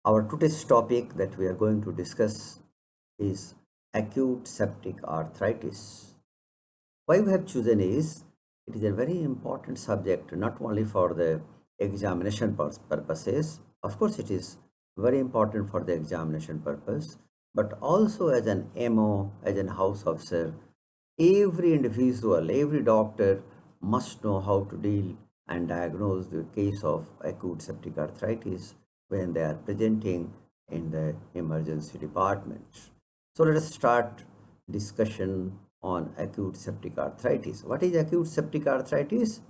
Our today's topic that we are going to discuss is acute septic arthritis. Why we have chosen is it is a very important subject not only for the examination purposes. Of course, it is very important for the examination purpose, but also as an MO, as an house officer, every individual, every doctor must know how to deal and diagnose the case of acute septic arthritis when they are presenting in the emergency department. So let us start discussion on acute septic arthritis. What is acute septic arthritis?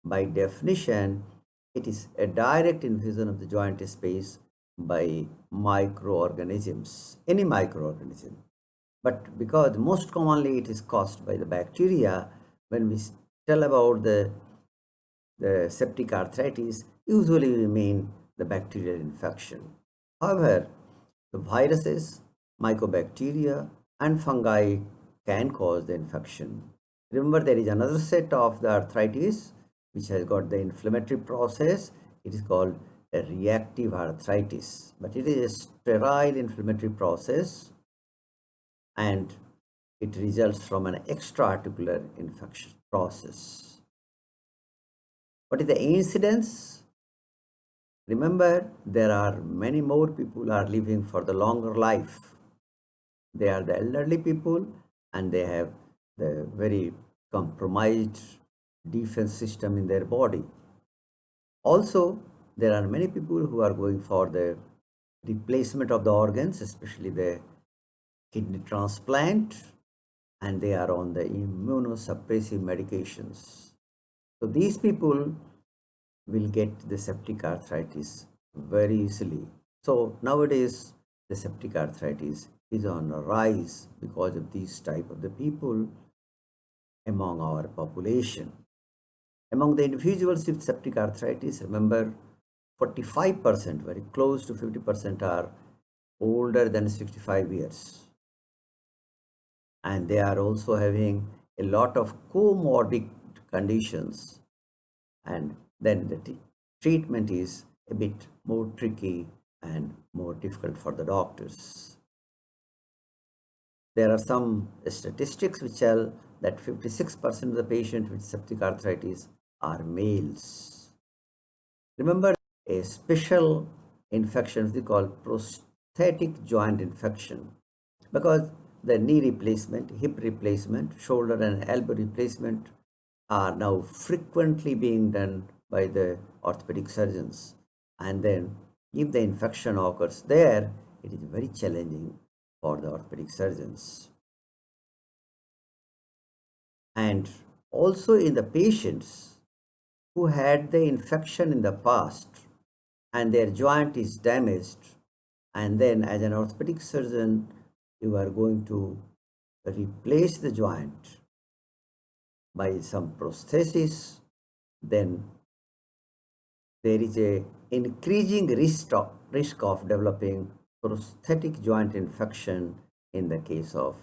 By definition, it is a direct invasion of the joint space by microorganisms, any microorganism. But because most commonly it is caused by the bacteria, when we tell about the septic arthritis, usually we mean the bacterial infection. However, the viruses, mycobacteria, and fungi can cause the infection. Remember, there is another set of the arthritis which has got the inflammatory process. It is called a reactive arthritis, but it is a sterile inflammatory process and it results from an extra-articular infection process. What is the incidence? Remember, there are many more people are living for the longer life. They are the elderly people and they have the very compromised defense system in their body. Also, there are many people who are going for the replacement of the organs, especially the kidney transplant, and they are on the immunosuppressive medications. So these people will get the septic arthritis very easily. So nowadays the septic arthritis is on a rise because of these type of the people among our population. Among the individuals with septic arthritis, remember 45%, very close to 50% are older than 65 years. And they are also having a lot of comorbid conditions, and then the treatment is a bit more tricky and more difficult for the doctors. There are some statistics which tell that 56% of the patients with septic arthritis are males. Remember, a special infection we call prosthetic joint infection, because the knee replacement, hip replacement, shoulder and elbow replacement are now frequently being done by the orthopedic surgeons. And then if the infection occurs there, it is very challenging for the orthopedic surgeons. And also in the patients who had the infection in the past and their joint is damaged, and then as an orthopedic surgeon, you are going to replace the joint by some prosthesis, then there is a increasing risk of developing prosthetic joint infection in the case of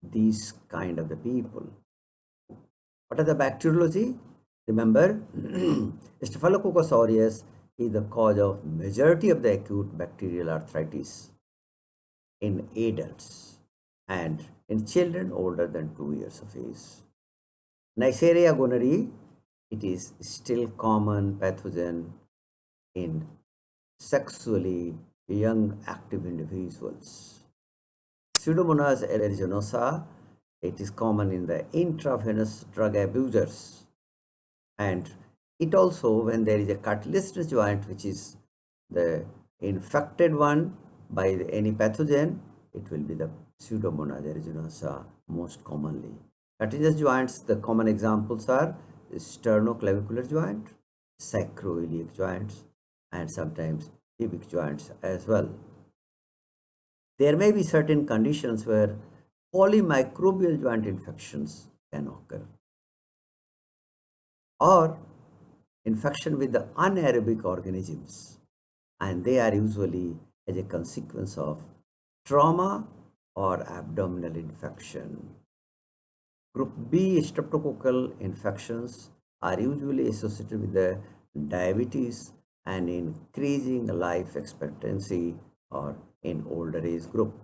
these kind of the people. What are the bacteriology? Remember, Staphylococcus aureus is the cause of majority of the acute bacterial arthritis in adults and in children older than 2 years of age. Neisseria gonorrhoeae, it is still common pathogen in sexually young active individuals. Pseudomonas aeruginosa, it is common in the intravenous drug abusers, and it also, when there is a cartilaginous joint which is the infected one by any pathogen, it will be the Pseudomonas aeruginosa most commonly. Cartilaginous joints, the common examples are sternoclavicular joint, sacroiliac joints, and sometimes pubic joints as well. There may be certain conditions where polymicrobial joint infections can occur, or infection with the anaerobic organisms, and they are usually as a consequence of trauma or abdominal infection. Group B streptococcal infections are usually associated with the diabetes and increasing life expectancy or in older age group.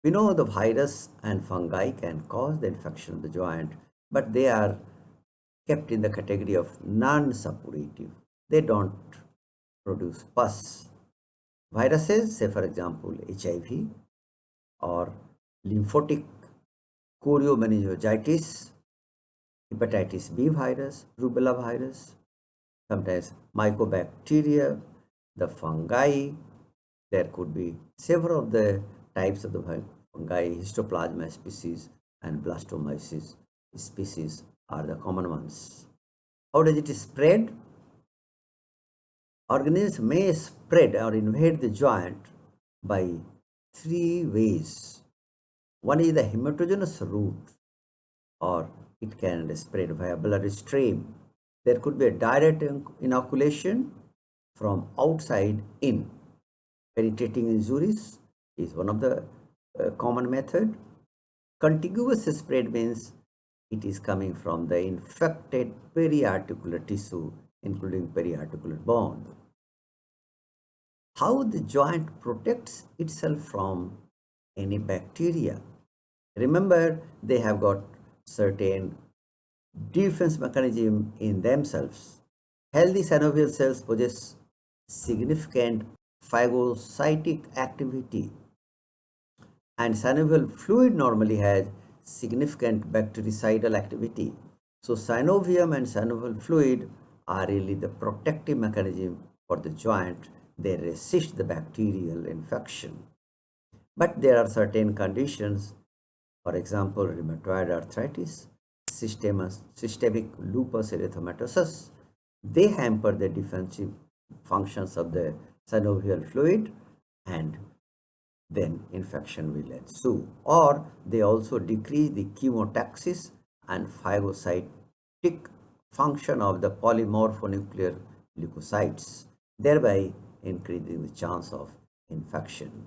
We know the virus and fungi can cause the infection of the joint, but they are kept in the category of non-suppurative. They don't produce pus. Viruses, say for example HIV or lymphatic choriomeningitis, hepatitis B virus, rubella virus, sometimes mycobacteria, the fungi. There could be several of the types of the fungi, histoplasma species and blastomyces species are the common ones. How does it spread? Organisms may spread or invade the joint by three ways. One is the hematogenous route, or it can spread via blood stream. There could be a direct inoculation from outside in. Penetrating injuries is one of the common method. Contiguous spread means it is coming from the infected periarticular tissue, including periarticular bone. How the joint protects itself from any bacteria. Remember, they have got certain defense mechanism in themselves. Healthy synovial cells possess significant phagocytic activity, and synovial fluid normally has significant bactericidal activity. So synovium and synovial fluid are really the protective mechanism for the joint. They resist the bacterial infection. But there are certain conditions, for example, rheumatoid arthritis, systemic lupus erythematosus. They hamper the defensive functions of the synovial fluid, and then infection will ensue. Or they also decrease the chemotaxis and phagocytic function of the polymorphonuclear leukocytes, thereby increasing the chance of infection.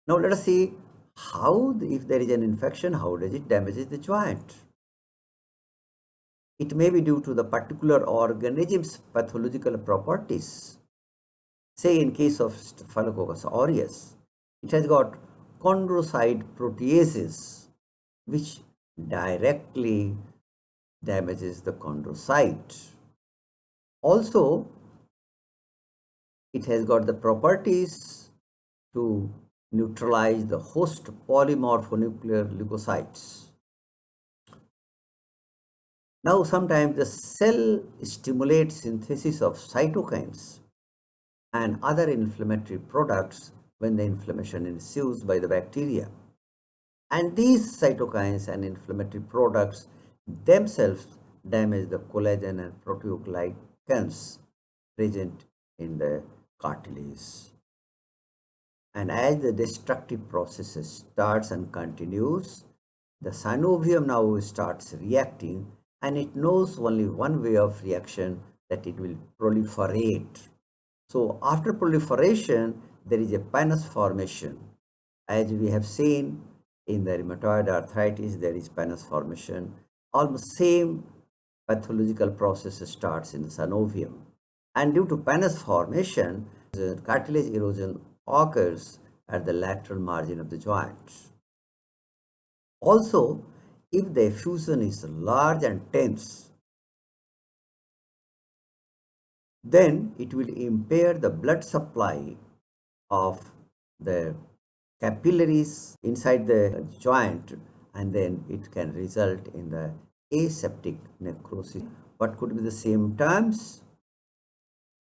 Now let us see how, if there is an infection, how does it damage the joint? It may be due to the particular organism's pathological properties. Say in case of Staphylococcus aureus, it has got chondrocyte proteases, which directly damages the chondrocyte. Also, it has got the properties to neutralize the host polymorphonuclear leukocytes. Now, sometimes the cell stimulates synthesis of cytokines and other inflammatory products when the inflammation ensues by the bacteria. And these cytokines and inflammatory products themselves damage the collagen and proteoglycans present in the cartilage. And as the destructive process starts and continues, the synovium now starts reacting, and it knows only one way of reaction, that it will proliferate. So after proliferation, there is a pannus formation. As we have seen in the rheumatoid arthritis, there is pannus formation. Almost same pathological process starts in the synovium. And due to pannus formation, the cartilage erosion occurs at the lateral margin of the joint. Also, if the effusion is large and tense, then it will impair the blood supply of the capillaries inside the joint, and then it can result in the aseptic necrosis. What could be the symptoms?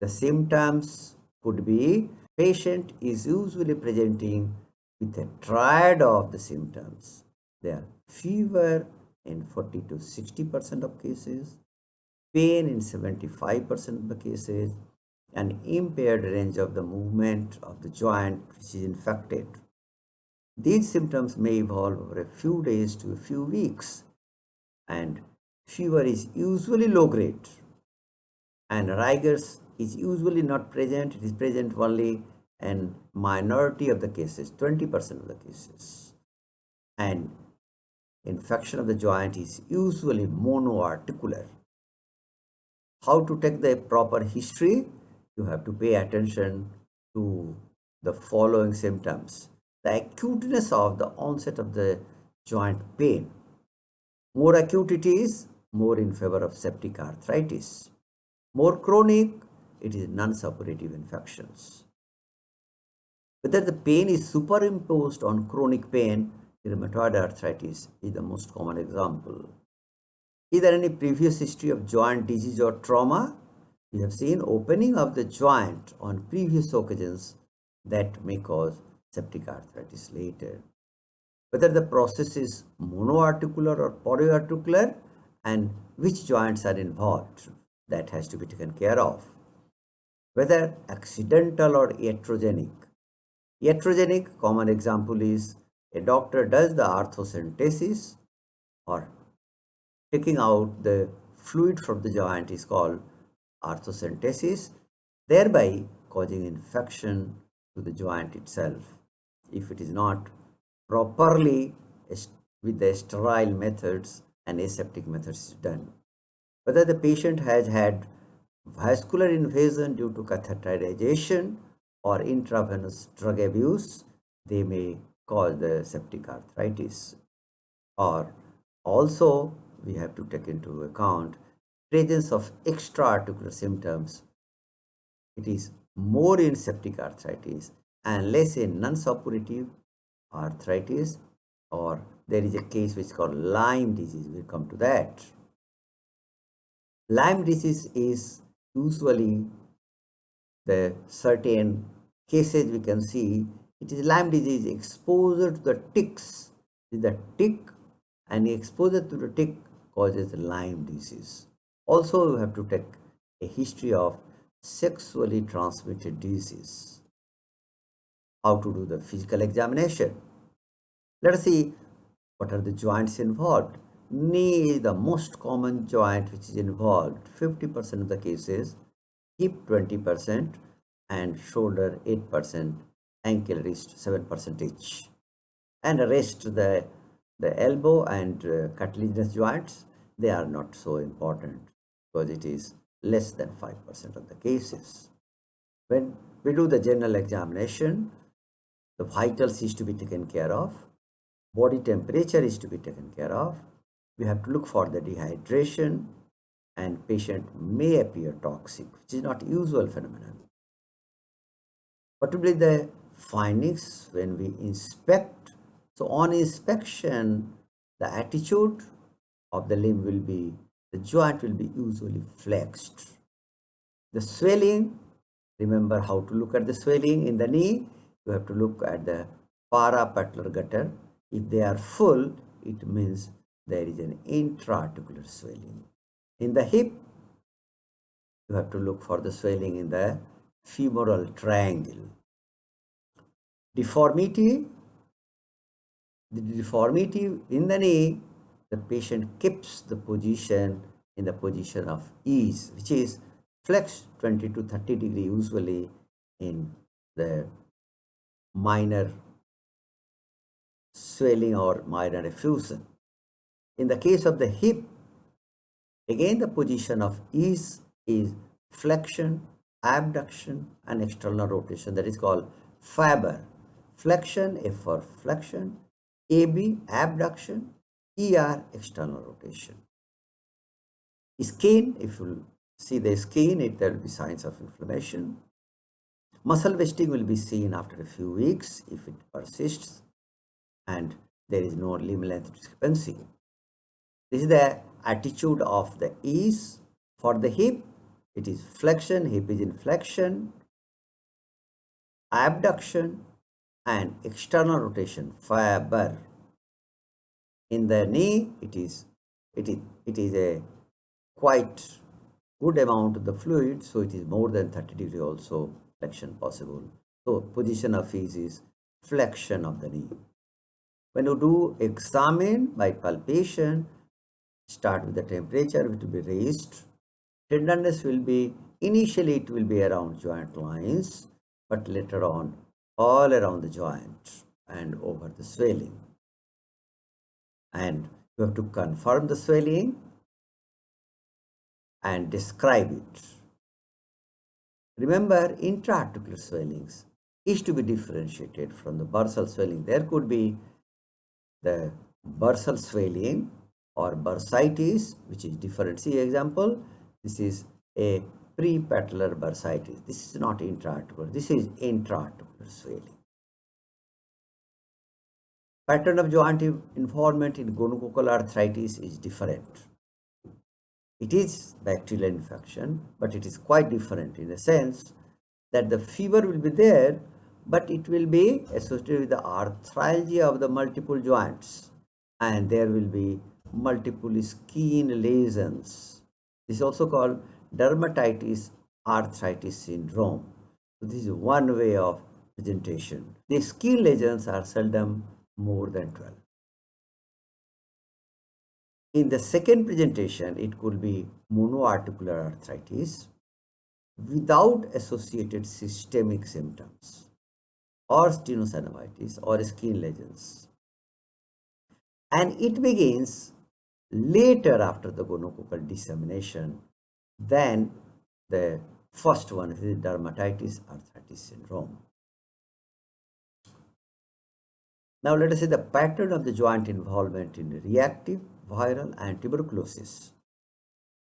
The symptoms could be, patient is usually presenting with a triad of the symptoms. They are fever in 40 to 60% of cases, pain in 75% of the cases, and impaired range of the movement of the joint which is infected. These symptoms may evolve over a few days to a few weeks, and fever is usually low grade, and rigors is usually not present. It is present only in minority of the cases, 20% of the cases. And infection of the joint is usually monoarticular. How to take the proper history? You have to pay attention to the following symptoms. The acuteness of the onset of the joint pain. More acute it is, more in favor of septic arthritis. More chronic, it is non-suppurative infections. Whether the pain is superimposed on chronic pain, rheumatoid arthritis is the most common example. Is there any previous history of joint disease or trauma? We have seen opening of the joint on previous occasions that may cause septic arthritis later. Whether the process is monoarticular or polyarticular and which joints are involved, that has to be taken care of. Whether accidental or iatrogenic. Iatrogenic, common example is a doctor does the arthrocentesis or taking out the fluid from the joint is called arthrocentesis, thereby causing infection to the joint itself. If it is not properly with the sterile methods and aseptic methods done. Whether the patient has had vascular invasion due to catheterization or intravenous drug abuse, they may cause the septic arthritis. Or also, we have to take into account presence of extra-articular symptoms. It is more in septic arthritis and less in non-suppurative arthritis, or there is a case which is called Lyme disease. We'll come to that. Lyme disease is usually the certain cases we can see. It is Lyme disease exposure to the ticks. The tick and exposure to the tick causes Lyme disease. Also, we have to take a history of sexually transmitted disease. How to do the physical examination? Let us see what are the joints involved. Knee is the most common joint which is involved, 50% of the cases, hip 20%, and shoulder 8%, ankle wrist 7% each. And the rest, the elbow and cartilaginous joints, they are not so important because it is less than 5% of the cases. When we do the general examination, the vitals is to be taken care of, body temperature is to be taken care of. We have to look for the dehydration, and patient may appear toxic, which is not usual phenomenon. What will be the findings when we inspect? So on inspection, the attitude of the limb will be, the joint will be usually flexed. The swelling, remember how to look at the swelling in the knee. You have to look at the parapatellar gutter. If they are full, it means there is an intra-articular swelling. In the hip, you have to look for the swelling in the femoral triangle. Deformity, the deformity in the knee, the patient keeps the position in the position of ease, which is flex 20 to 30 degree usually in the minor swelling or minor effusion. In the case of the hip, again the position of ease is flexion, abduction and external rotation, that is called Faber. Flexion, F for flexion, AB abduction, ER external rotation. Skin, if you see the skin, there will be signs of inflammation. Muscle wasting will be seen after a few weeks if it persists and there is no limb length discrepancy. This is the attitude of the ease. For the hip, it is flexion, hip is in flexion, abduction and external rotation, Faber. In the knee, it is a quite good amount of the fluid, so it is more than 30 degree also flexion possible. So position of ease is flexion of the knee. When you do examine by palpation, start with the temperature, which will be raised. Tenderness will be, initially it will be around joint lines, but later on all around the joint and over the swelling. And you have to confirm the swelling. and describe it. Remember, intra-articular swellings is to be differentiated from the bursal swelling. There could be the bursal swelling or bursitis, which is different. See example, this is a prepatellar bursitis. This is not intra-articular, this is intra-articular swelling. Pattern of joint involvement in gonococcal arthritis is different. It is bacterial infection, but it is quite different in the sense that the fever will be there, but it will be associated with the arthralgia of the multiple joints, and there will be multiple skin lesions. This is also called dermatitis arthritis syndrome. So this is one way of presentation. The skin lesions are seldom more than 12. In the second presentation, it could be monoarticular arthritis without associated systemic symptoms or stenosynovitis or skin lesions. And it begins later after the gonococcal dissemination than the first one, is dermatitis arthritis syndrome. Now let us see the pattern of the joint involvement in reactive, viral and tuberculosis.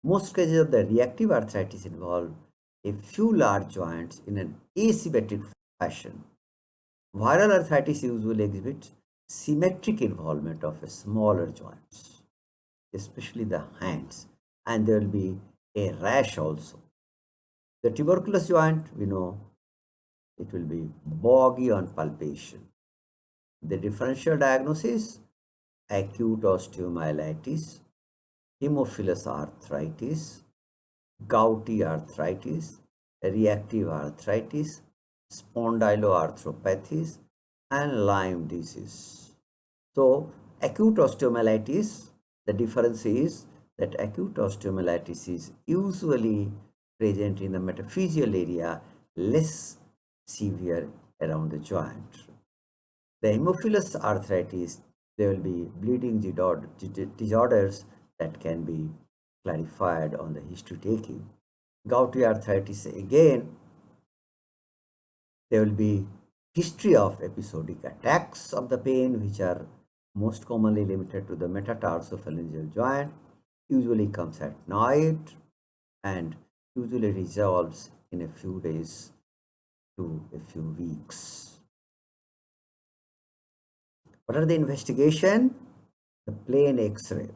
Most cases of the reactive arthritis involve a few large joints in an asymmetric fashion. Viral arthritis usually exhibits symmetric involvement of smaller joints, especially the hands, and there will be a rash also. The tuberculous joint, we know it will be boggy on palpation. The differential diagnosis: acute osteomyelitis, hemophilus arthritis, gouty arthritis, reactive arthritis, spondyloarthropathies, and Lyme disease. So, acute osteomyelitis, the difference is that acute osteomyelitis is usually present in the metaphyseal area, less severe around the joint. The hemophilus arthritis, there will be bleeding disorders that can be clarified on the history taking. Gouty arthritis, again, there will be history of episodic attacks of the pain, which are most commonly limited to the metatarsophalangeal joint, usually comes at night and usually resolves in a few days to a few weeks. What are the investigation? The plain X-ray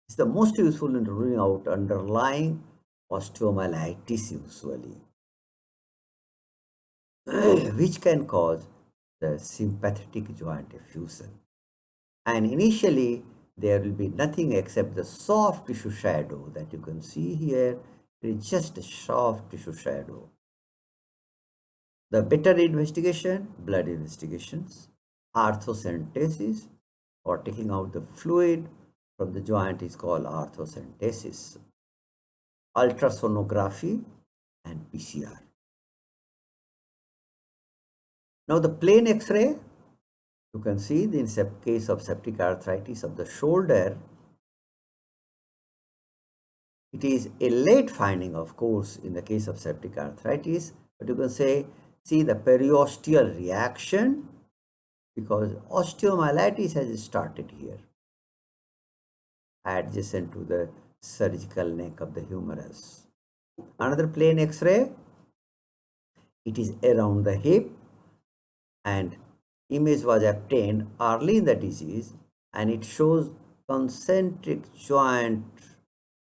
is the most useful in ruling out underlying osteomyelitis usually, which can cause the sympathetic joint effusion. And initially, there will be nothing except the soft tissue shadow that you can see here. It is just a soft tissue shadow. The better investigation, blood investigations, arthrocentesis, or taking out the fluid from the joint, is called arthrocentesis. Ultrasonography and PCR. Now the plain X-ray, you can see in case of septic arthritis of the shoulder, it is a late finding, of course, in the case of septic arthritis, but you can see the periosteal reaction, because osteomyelitis has started here, adjacent to the surgical neck of the humerus. Another plain X-ray, it is around the hip, and image was obtained early in the disease, and it shows concentric joint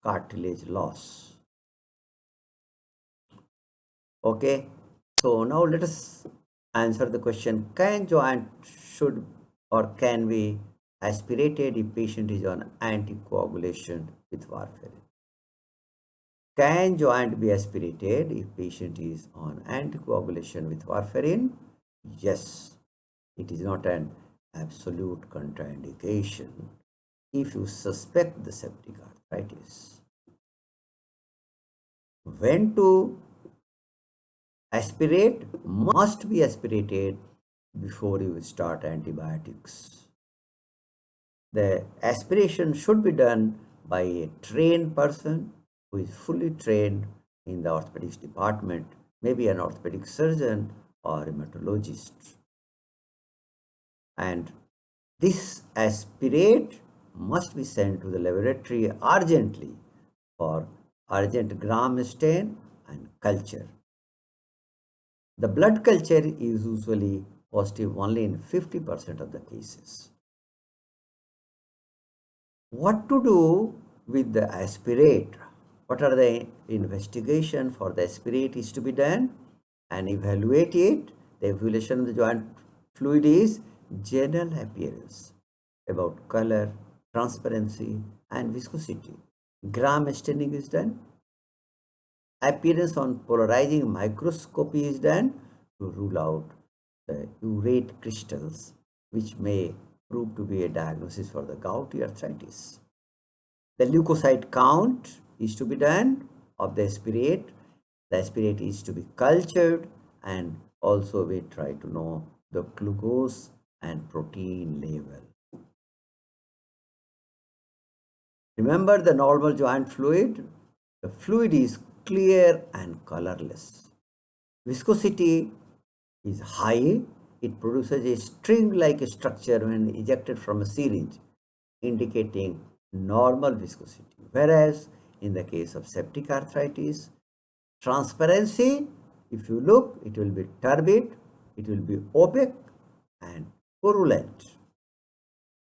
cartilage loss. Okay, so now let us answer the question: can joint should or can be aspirated if patient is on anticoagulation with warfarin? Can joint be aspirated if patient is on anticoagulation with warfarin? Yes, it is not an absolute contraindication if you suspect the septic arthritis. When to aspirate? Must be aspirated before you start antibiotics. The aspiration should be done by a trained person who is fully trained in the orthopedics department, maybe an orthopedic surgeon or rheumatologist. And this aspirate must be sent to the laboratory urgently for urgent gram stain and culture. The blood culture is usually positive only in 50% of the cases. What to do with the aspirate? What are the investigation for the aspirate is to be done and evaluate it. The evaluation of the joint fluid is general appearance about color, transparency and viscosity. Gram staining is done. Appearance on polarizing microscopy is done to rule out the urate crystals, which may prove to be a diagnosis for the gouty arthritis. The leukocyte count is to be done of the aspirate. The aspirate is to be cultured, and also we try to know the glucose and protein level. Remember the normal joint fluid? The fluid is clear and colorless. Viscosity is high. It produces a string-like structure when ejected from a syringe, indicating normal viscosity. Whereas in the case of septic arthritis, transparency, if you look, it will be turbid, it will be opaque and purulent.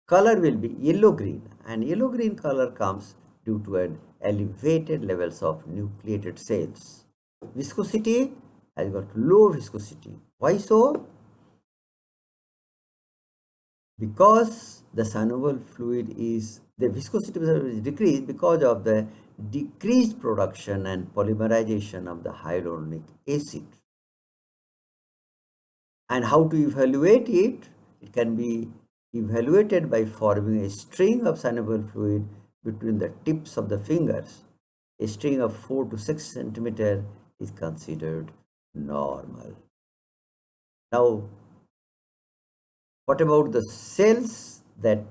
Color will be yellow-green, and yellow-green color comes due to an elevated levels of nucleated cells. Viscosity has got low viscosity. Why so? Because the synovial fluid is, the viscosity is decreased because of the decreased production and polymerization of the hyaluronic acid. And how to evaluate it? It can be evaluated by forming a string of synovial fluid between the tips of the fingers. A string of 4 to 6 centimeter is considered normal. Now, what about the cells that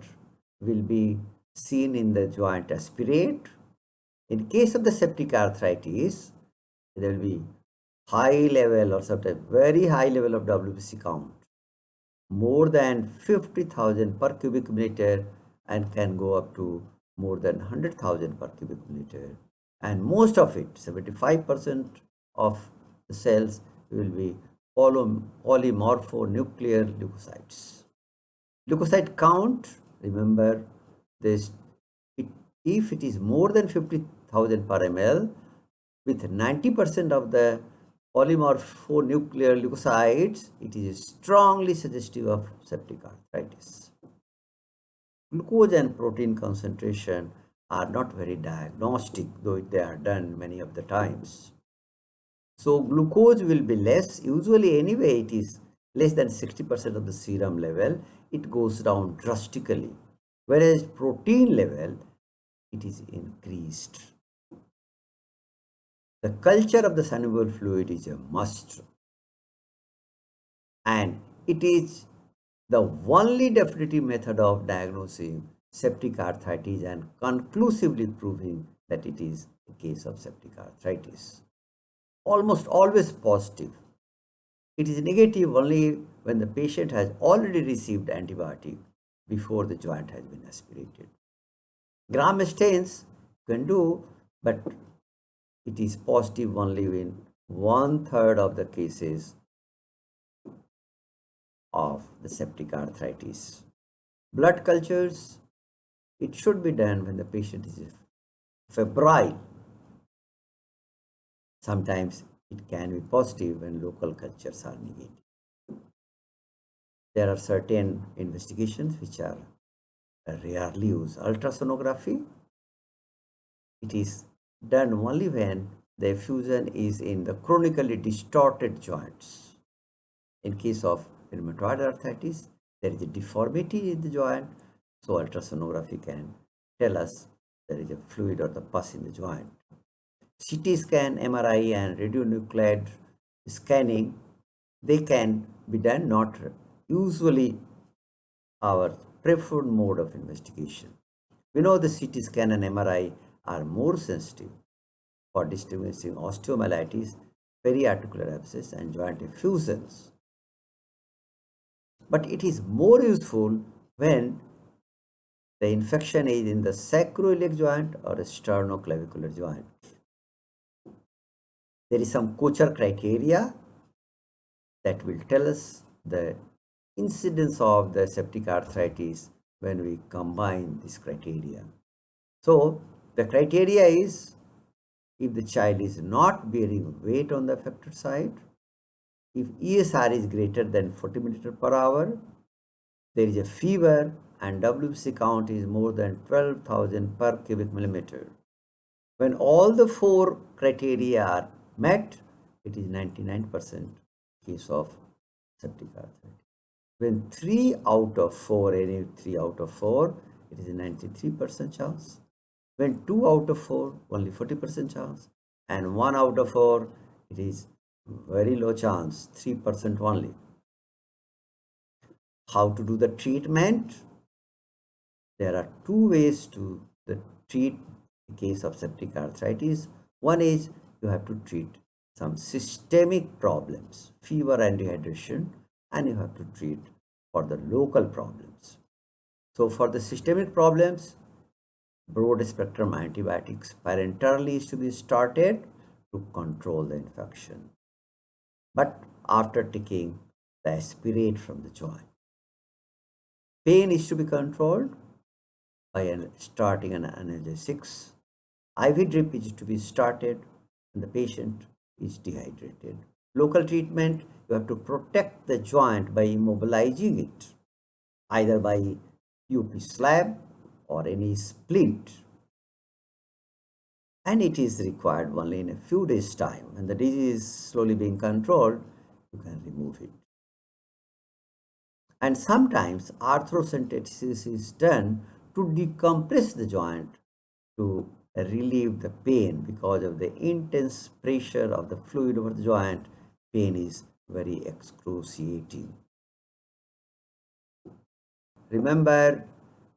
will be seen in the joint aspirate? In case of the septic arthritis, there will be high level or sometimes very high level of WBC count, more than 50,000 per cubic meter and can go up to more than 100,000 per cubic meter. And most of it, 75% of the cells will be polymorphonuclear leukocytes. Leukocyte count, remember this, if it is more than 50,000 per ml, with 90% of the polymorphonuclear leukocytes, it is strongly suggestive of septic arthritis. Glucose and protein concentration are not very diagnostic, though they are done many of the times. So glucose will be less. Usually anyway, it is less than 60% of the serum level. It goes down drastically. Whereas protein level, it is increased. The culture of the synovial fluid is a must. And it is the only definitive method of diagnosing septic arthritis and conclusively proving that it is a case of septic arthritis. Almost always positive. It is negative only when the patient has already received antibiotic before the joint has been aspirated. Gram stains can do, but it is positive only in 1/3 of the cases of the septic arthritis. Blood cultures, it should be done when the patient is febrile. Sometimes it can be positive when local cultures are negative. There are certain investigations which are rarely used. Ultrasonography, it is done only when the effusion is in the chronically distorted joints. In case of rheumatoid arthritis, there is a deformity in the joint, so ultrasonography can tell us there is a fluid or the pus in the joint. CT scan, MRI and radionuclide scanning, they can be done, not usually our preferred mode of investigation. We know the CT scan and MRI are more sensitive. for distinguishing osteomyelitis, periarticular abscess, and joint effusions. But it is more useful when the infection is in the sacroiliac joint or sternoclavicular joint. There is some Kocher criteria that will tell us the incidence of the septic arthritis when we combine this criteria. So the criteria is if the child is not bearing weight on the affected side, if ESR is greater than 40 milliliter per hour, there is a fever and WBC count is more than 12,000 per cubic millimeter. When all the four criteria are met, it is 99% case of septic arthritis. When 3 out of 4, any 3 out of 4, it is a 93% chance. When 2 out of 4, only 40% chance. And 1 out of 4, it is very low chance, 3% only. How to do the treatment? There are two ways to treat the case of septic arthritis. One is you have to treat some systemic problems, fever and dehydration, and you have to treat for the local problems. So for the systemic problems, broad spectrum antibiotics parenterally is to be started to control the infection, but after taking the aspirate from the joint. Pain is to be controlled by starting an analgesics. IV drip is to be started when the patient is dehydrated. Local treatment, you have to protect the joint by immobilizing it, either by UP slab or any splint. And it is required only in a few days' time. When the disease is slowly being controlled, you can remove it. And sometimes arthrocentesis is done to decompress the joint to relieve the pain because of the intense pressure of the fluid over the joint. Pain is very excruciating. Remember,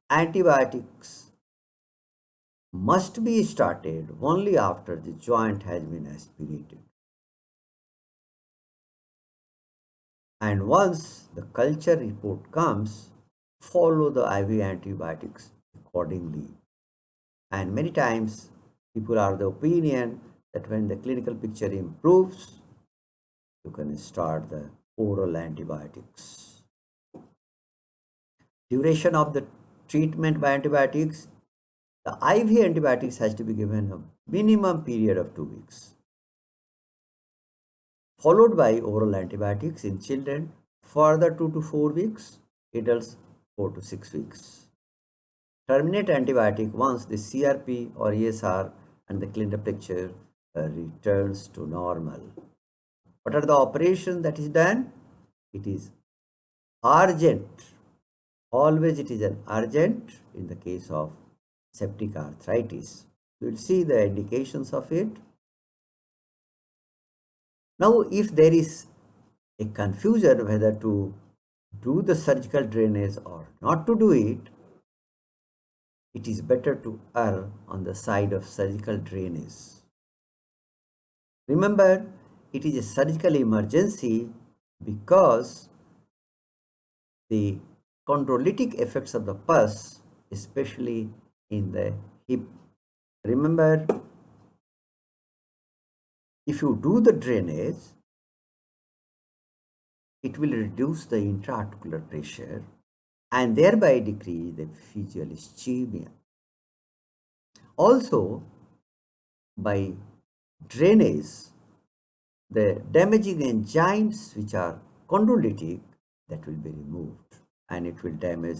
antibiotics must be started only after the joint has been aspirated. And once the culture report comes, follow the IV antibiotics accordingly. And many times people are the opinion that when the clinical picture improves, you can start the oral antibiotics. Duration of the treatment by antibiotics, the IV antibiotics has to be given a minimum period of 2 weeks, followed by oral antibiotics in children further 2 to 4 weeks, adults 4 to 6 weeks. Terminate antibiotic once the CRP or ESR and the clinical picture returns to normal. What are the operations that is done? It is urgent. Always it is an urgent in the case of septic arthritis. We will see the indications of it. Now, if there is a confusion whether to do the surgical drainage or not to do it, it is better to err on the side of surgical drainage. Remember, it is a surgical emergency because the chondrolytic effects of the pus, especially in the hip. Remember, if you do the drainage, it will reduce the intra-articular pressure and thereby decrease the physical ischemia. Also, by drainage, the damaging enzymes which are chondrolytic, that will be removed and it will damage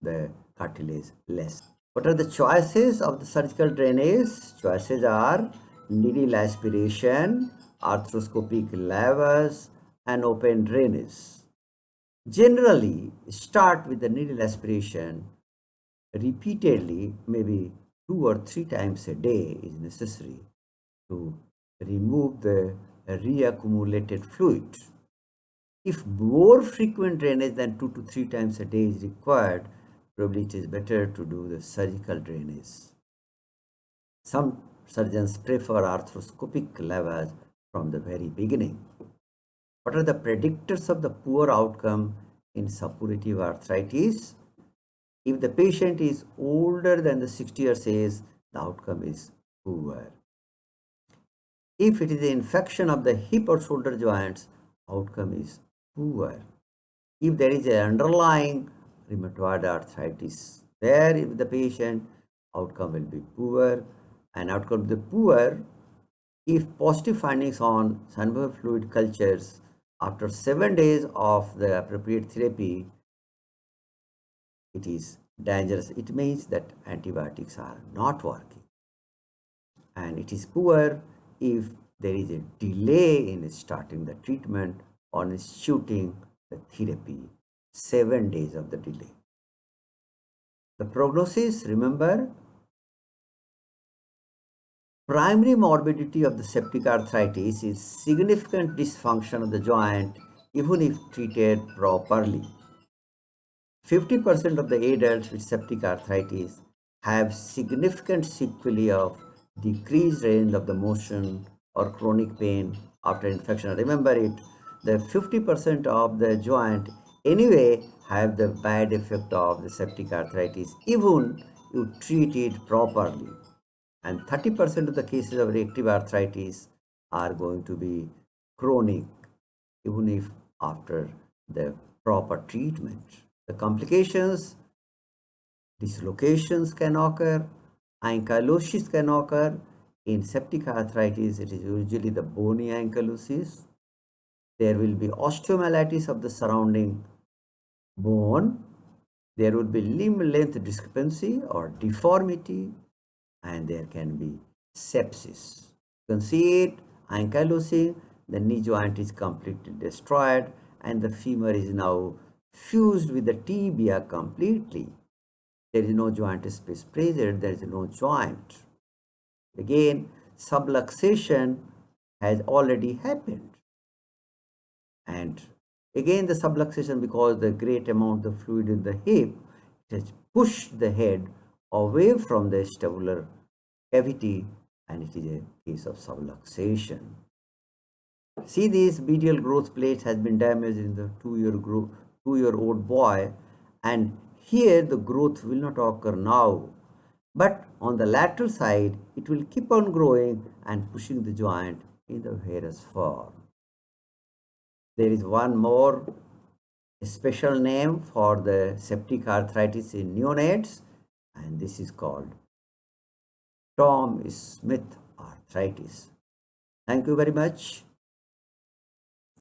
the cartilage less. What are the choices of the surgical drainage? Choices are needle aspiration, arthroscopic lavage, and open drainage. Generally, start with the needle aspiration repeatedly, maybe 2 or 3 times a day is necessary to remove the reaccumulated fluid. If more frequent drainage than 2 to 3 times a day is required, probably it is better to do the surgical drainage. Some surgeons prefer arthroscopic lavage from the very beginning. What are the predictors of the poor outcome in suppurative arthritis? If the patient is older than the 60 years age, the outcome is poor. If it is an infection of the hip or shoulder joints, outcome is poor. If there is an underlying rheumatoid arthritis there, if the patient, outcome will be poor. And outcome will be poor if positive findings on synovial fluid cultures after 7 days of the appropriate therapy, it is dangerous. It means that antibiotics are not working. And it is poor if there is a delay in starting the treatment or instituting the therapy, 7 days of the delay. The prognosis, remember, primary morbidity of the septic arthritis is significant dysfunction of the joint even if treated properly. 50% of the adults with septic arthritis have significant sequelae of decreased range of the motion or chronic pain after infection. Remember it, the 50% of the joint anyway have the bad effect of the septic arthritis even you treat it properly. And 30% of the cases of reactive arthritis are going to be chronic even if after the proper treatment. The complications, dislocations can occur, ankylosis can occur. In septic arthritis, it is usually the bony ankylosis. There will be osteomyelitis of the surrounding bone. There would be limb length discrepancy or deformity, and there can be sepsis. You can see it, ankylosing, the knee joint is completely destroyed and the femur is now fused with the tibia completely. There is no joint space present, there is no joint. Again, subluxation has already happened. And again, the subluxation, because the great amount of fluid in the hip has pushed the head away from the acetabular cavity, and it is a case of subluxation. See, this medial growth plate has been damaged in the 2-year-old boy, and here the growth will not occur now, but on the lateral side it will keep on growing and pushing the joint in the varus form. There is one more special name for the septic arthritis in neonates, and this is called Tom Smith arthritis. Thank you very much.